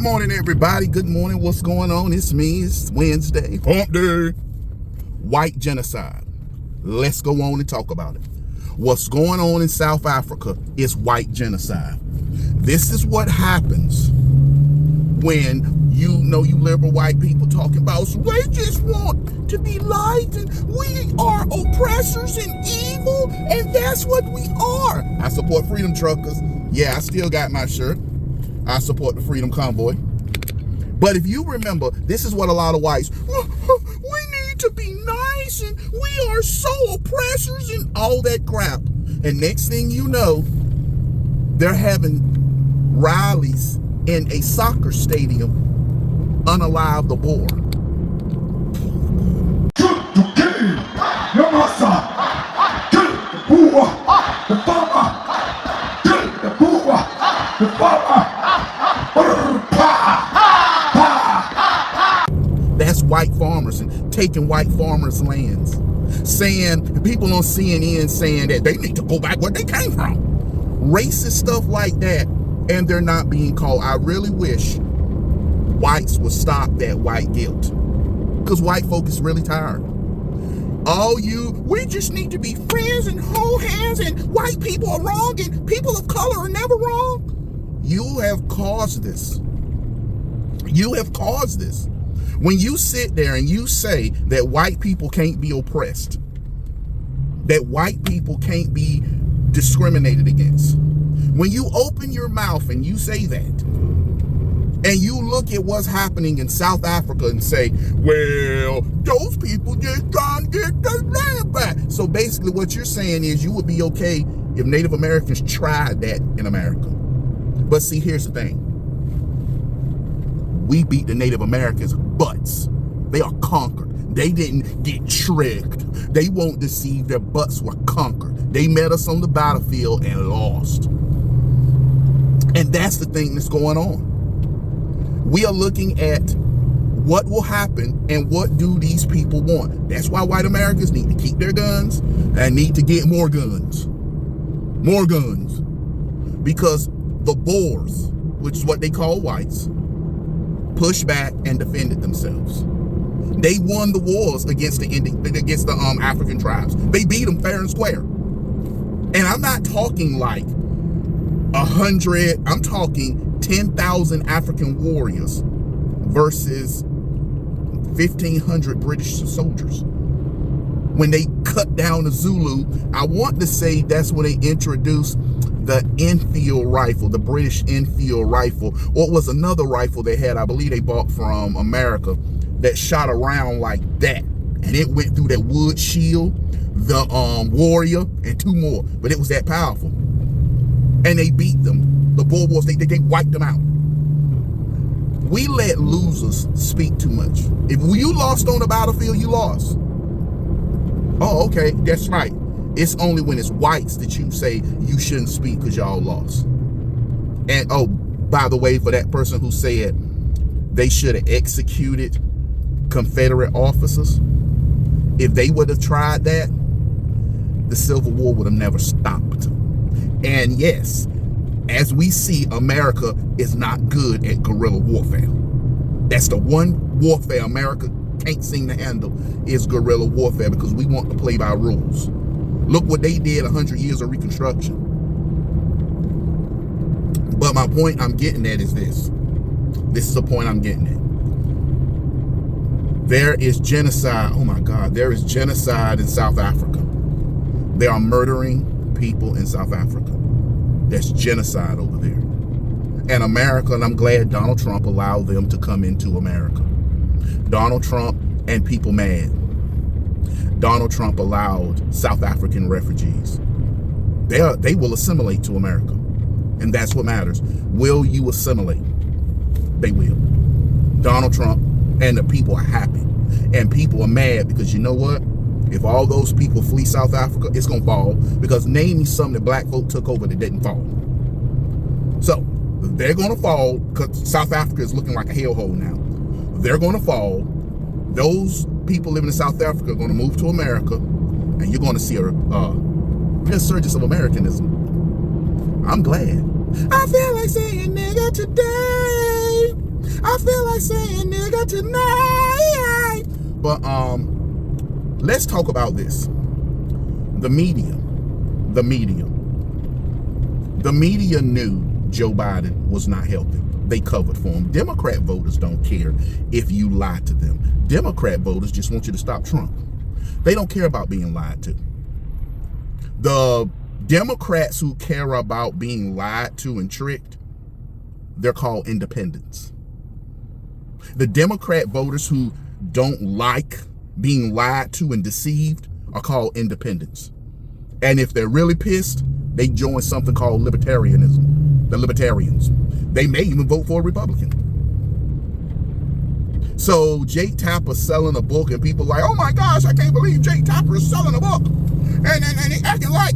Good morning, everybody. Good morning. What's going on? It's me. It's Wednesday. Hump day. White genocide. Let's go on and talk about it. What's going on in South Africa is white genocide. This is what happens when you liberal white people talking about, so they just want to be liked and we are oppressors and evil and that's what we are. I support freedom truckers. Yeah, I still got my shirt. I support the Freedom Convoy. But if you remember, this is what a lot of whites, we need to be nice and we are so oppressors and all that crap. And next thing you know, they're having rallies in a soccer stadium, unalive the boar. That's white farmers and taking white farmers' lands. Saying, people on CNN saying that they need to go back where they came from. Racist stuff like that, and they're not being called. I really wish whites would stop that white guilt, because white folk is really tired. We just need to be friends and hold hands and white people are wrong and people of color are never wrong. You have caused this. You have caused this. When you sit there and you say that white people can't be oppressed, that white people can't be discriminated against, when you open your mouth and you say that, and you look at what's happening in South Africa and say, well, those people just trying to get their land back. So basically what you're saying is you would be okay if Native Americans tried that in America. But see, here's the thing. We beat the Native Americans' butts. They are conquered. They didn't get tricked. They won't deceive. Their butts were conquered. They met us on the battlefield and lost. And that's the thing that's going on. We are looking at what will happen and what do these people want. That's why white Americans need to keep their guns and need to get more guns. More guns. Because the Boers, which is what they call whites, pushed back and defended themselves. They won the wars against the African tribes. They beat them fair and square. And I'm not talking like 100, I'm talking 10,000 African warriors versus 1,500 British soldiers. When they cut down the Zulu, I want to say that's when they introduced the Enfield rifle, the British Enfield rifle, or it was another rifle they had, I believe they bought from America, that shot around like that. And it went through that wood shield, the warrior, and two more. But it was that powerful. And they beat them. The Boer Wars, they wiped them out. We let losers speak too much. If you lost on the battlefield, you lost. Oh, okay, that's right. It's only when it's whites that you say you shouldn't speak because y'all lost. And oh, by the way, for that person who said they should have executed Confederate officers, if they would have tried that, the Civil War would have never stopped. And yes, as we see, America is not good at guerrilla warfare. That's the one warfare America can't seem to handle, is guerrilla warfare, because we want to play by rules. Look what they did 100 years of Reconstruction. But my point I'm getting at is this. This is the point I'm getting at. There is genocide. Oh my God, there is genocide in South Africa. They are murdering people in South Africa. There's genocide over there. And America, and I'm glad Donald Trump allowed them to come into America. Donald Trump and people mad. Donald Trump allowed South African refugees. They will assimilate to America. And that's what matters. Will you assimilate? They will. Donald Trump and the people are happy. And people are mad because you know what? If all those people flee South Africa, it's going to fall. Because name me something that black folk took over that didn't fall. So, they're going to fall because South Africa is looking like a hellhole now. They're going to fall. Those people living in South Africa are going to move to America. And you're going to see a resurgence of Americanism. I'm glad. I feel like saying nigga today. I feel like saying nigga tonight. But let's talk about this. The media knew Joe Biden was not healthy. They covered for him. Democrat voters don't care if you lie to them. Democrat voters just want you to stop Trump. They don't care about being lied to. The Democrats who care about being lied to and tricked, they're called independents. The Democrat voters who don't like being lied to and deceived are called independents. And if they're really pissed, they join something called libertarianism. The libertarians. They may even vote for a Republican. So Jake Tapper's selling a book and people like, oh my gosh, I can't believe Jake Tapper is selling a book. And they acting like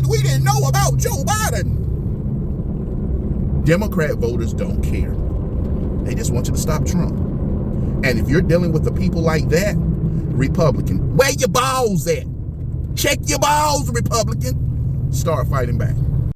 we didn't know about Joe Biden. Democrat voters don't care. They just want you to stop Trump. And if you're dealing with the people like that, Republican, where your balls at? Check your balls, Republican. Start fighting back.